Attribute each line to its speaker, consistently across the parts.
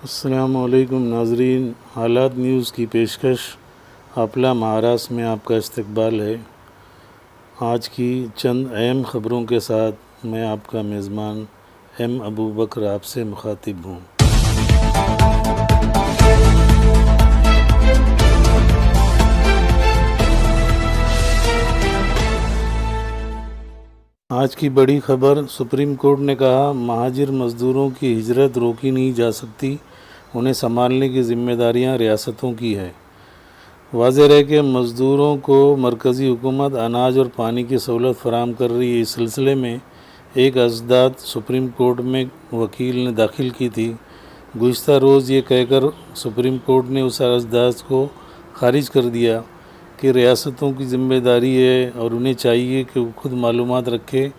Speaker 1: السلام علیکم ناظرین، حالات نیوز کی پیشکش حافلہ مہاراشٹر میں آپ کا استقبال ہے۔ آج کی چند اہم خبروں کے ساتھ میں آپ کا میزبان ایم ابوبکر آپ سے مخاطب ہوں۔ آج کی بڑی خبر، سپریم کورٹ نے کہا مہاجر مزدوروں کی ہجرت روکی نہیں جا سکتی، انہیں سنبھالنے کی ذمہ داریاں ریاستوں کی ہے۔ واضح ہے کہ مزدوروں کو مرکزی حکومت اناج اور پانی کی سہولت فراہم کر رہی ہے۔ اس سلسلے میں ایک عرضداشت سپریم کورٹ میں وکیل نے داخل کی تھی۔ گزشتہ روز یہ کہہ کر سپریم کورٹ نے اس عرضداشت کو خارج کر دیا کہ ریاستوں کی ذمہ داری ہے اور انہیں چاہیے کہ وہ خود معلومات رکھے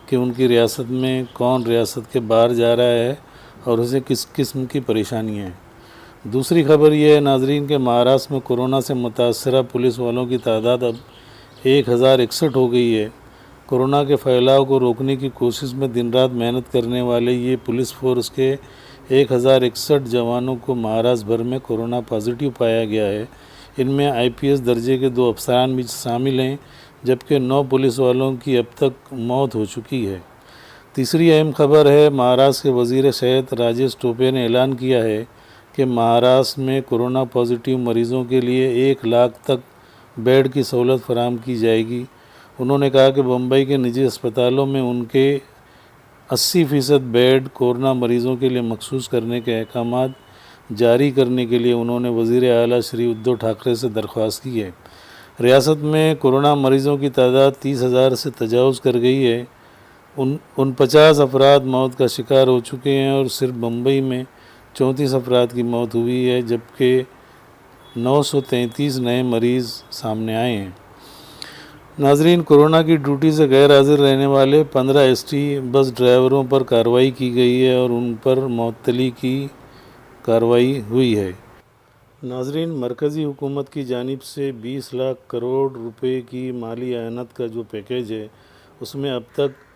Speaker 1: کہ ان کی ریاست میں کون ریاست کے باہر جا رہا ہے اور اسے کس قسم کی پریشانیاں ہیں۔ دوسری خبر یہ ہے ناظرین کہ مہاراشٹر میں کورونا سے متاثرہ پولیس والوں کی تعداد اب 1061 ہو گئی ہے۔ کورونا کے پھیلاؤ کو روکنے کی کوشش میں دن رات محنت کرنے والے یہ پولیس فورس کے 1061 جوانوں کو مہاراشٹر بھر میں کورونا پازیٹیو پایا گیا ہے۔ ان میں IPS درجے کے 2 افسران بھی شامل ہیں، جبکہ 9 پولیس والوں کی اب تک موت ہو چکی ہے۔ تیسری اہم خبر ہے، مہاراشٹر کے وزیر صحت راجیش ٹوپے نے اعلان کیا ہے کہ مہاراشٹر میں کورونا پازیٹیو مریضوں کے لیے 1 لاکھ تک بیڈ کی سہولت فراہم کی جائے گی۔ انہوں نے کہا کہ بمبئی کے نجی اسپتالوں میں ان کے 80% بیڈ کورونا مریضوں کے لیے مخصوص کرنے کے احکامات جاری کرنے کے لیے انہوں نے وزیر اعلیٰ شری ادھو ٹھاکرے سے درخواست کی ہے۔ ریاست میں کورونا مریضوں کی تعداد 30,000 سے تجاوز کر گئی ہے۔ 49 افراد موت کا شکار ہو چکے ہیں اور صرف بمبئی میں 34 افراد کی موت ہوئی ہے، جبکہ 933 نئے مریض سامنے آئے ہیں۔ ناظرین، کورونا کی ڈیوٹی سے غیر حاضر رہنے والے 15 ST بس ڈرائیوروں پر کارروائی کی گئی ہے اور ان پر معطلی کی کارروائی ہوئی ہے۔ ناظرین، مرکزی حکومت کی جانب سے 20 لاکھ کروڑ روپے کی مالی اعانت کا جو پیکیج ہے، اس میں اب تک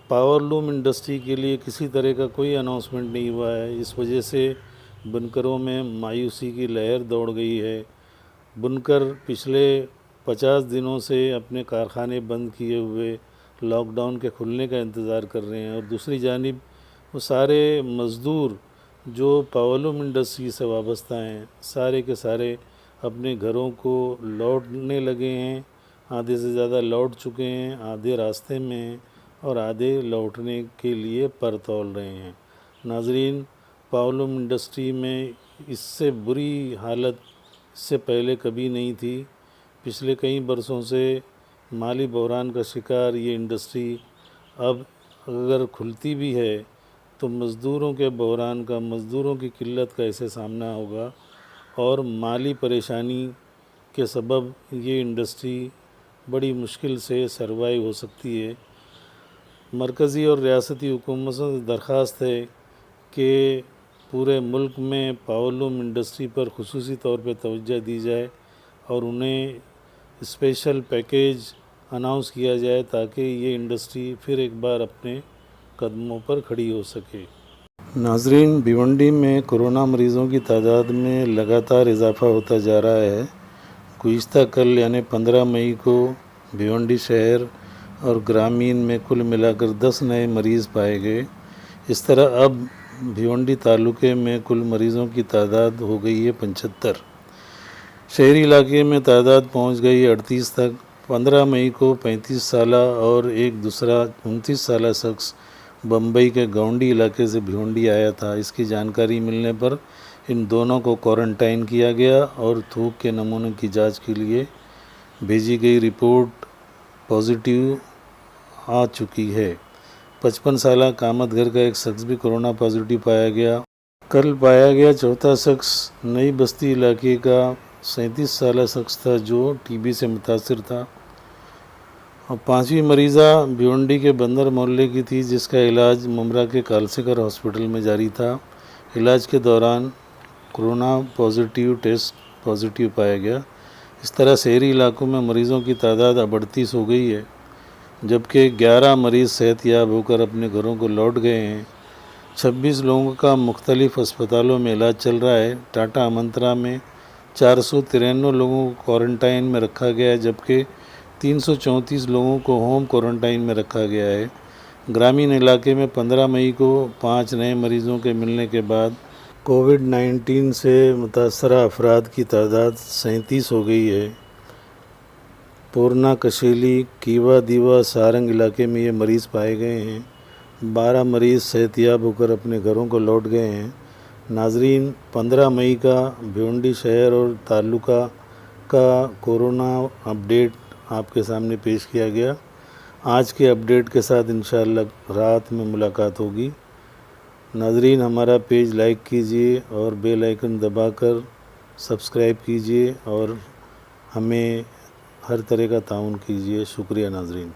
Speaker 1: پاور لوم انڈسٹری کے لیے کسی طرح کا کوئی اناؤنسمنٹ نہیں ہوا ہے۔ اس وجہ سے بنکروں میں مایوسی کی لہر دوڑ گئی ہے۔ بنکر پچھلے 50 دنوں سے اپنے کارخانے بند کیے ہوئے لاک ڈاؤن کے کھلنے کا انتظار کر رہے ہیں، اور دوسری جانب وہ سارے مزدور جو پاور لوم انڈسٹری سے وابستہ ہیں، سارے کے سارے اپنے گھروں کو لوٹنے لگے ہیں۔ آدھے سے زیادہ لوٹ چکے ہیں، آدھے راستے میں ہیں اور آدھے لوٹنے کے لیے پر تول رہے ہیں۔ ناظرین، پاور لوم انڈسٹری میں اس سے بری حالت اس سے پہلے کبھی نہیں تھی۔ پچھلے کئی برسوں سے مالی بحران کا شکار یہ انڈسٹری اب اگر کھلتی بھی ہے تو مزدوروں کے بحران کا، مزدوروں کی قلت کا اسے سامنا ہوگا، اور مالی پریشانی کے سبب یہ انڈسٹری بڑی مشکل سے سروائیو ہو سکتی ہے۔ مرکزی اور ریاستی حکومتوں سے درخواست ہے کہ پورے ملک میں پاور لوم انڈسٹری پر خصوصی طور پہ توجہ دی جائے اور انہیں اسپیشل پیکیج اناؤنس کیا جائے تاکہ یہ انڈسٹری پھر ایک بار اپنے قدموں پر کھڑی ہو سکے۔ ناظرین، بھیونڈی میں کورونا مریضوں کی تعداد میں لگاتار اضافہ ہوتا جا رہا ہے۔ گزشتہ کل یعنی 15 مئی کو بھیونڈی شہر اور گرامین میں کل ملا کر 10 نئے مریض پائے گئے۔ اس طرح اب بھیونڈی تعلقے میں کل مریضوں کی تعداد ہو گئی ہے 75۔ شہری علاقے میں تعداد پہنچ گئی 38 تک۔ 15 مئی کو 35 سالہ اور ایک دوسرا 29 سالہ شخص بمبئی کے گونڈی علاقے سے بھیونڈی آیا تھا۔ اس کی جانکاری ملنے پر ان دونوں کو کوارنٹائن کیا گیا اور تھوک کے نمونے کی جانچ کے لیے بھیجی گئی رپورٹ پازیٹیو آ چکی ہے۔ 55 سالہ کامت گھر کا ایک شخص بھی کورونا پازیٹیو پایا گیا۔ کل پایا گیا چوتھا شخص نئی بستی علاقے کا 37 سالہ شخص تھا جو TB سے متاثر تھا، اور 5ویں مریضہ بھیونڈی کے بندر محلے کی تھی جس کا علاج ممرا کے کالسیکر ہاسپٹل میں جاری تھا۔ علاج کے دوران کورونا پازیٹیو ٹیسٹ پازیٹیو پایا گیا۔ اس طرح شہری علاقوں میں مریضوں کی تعداد اب 38 ہو گئی ہے، جبکہ 11 مریض صحت یاب ہو کر اپنے گھروں کو لوٹ گئے ہیں۔ 26 لوگوں کا مختلف اسپتالوں میں علاج چل رہا ہے۔ ٹاٹا امنترا میں 493 لوگوں کو کوارنٹائن میں رکھا گیا ہے، جبکہ 334 لوگوں کو ہوم کوارنٹائن میں رکھا گیا ہے۔ گرامین علاقے میں 15 مئی کو 5 نئے مریضوں کے ملنے کے بعد کووڈ-19 سے متاثرہ افراد کی تعداد 37 ہو گئی ہے۔ پورنا، کشیلی، کیوا دیوا، سارنگ علاقے میں یہ مریض پائے گئے ہیں۔ 12 مریض صحت یاب ہو کر اپنے گھروں کو لوٹ گئے ہیں۔ ناظرین، 15 مئی کا بھیونڈی شہر اور تعلقہ کا کورونا اپڈیٹ آپ کے سامنے پیش کیا گیا۔ آج کے اپڈیٹ کے ساتھ انشاءاللہ رات میں ملاقات ہوگی۔ ناظرین، ہمارا پیج لائک کیجئے اور بیل آئیکن دبا کر سبسکرائب کیجئے اور ہمیں ہر طرح کا تعاون کیجئے۔ شکریہ ناظرین۔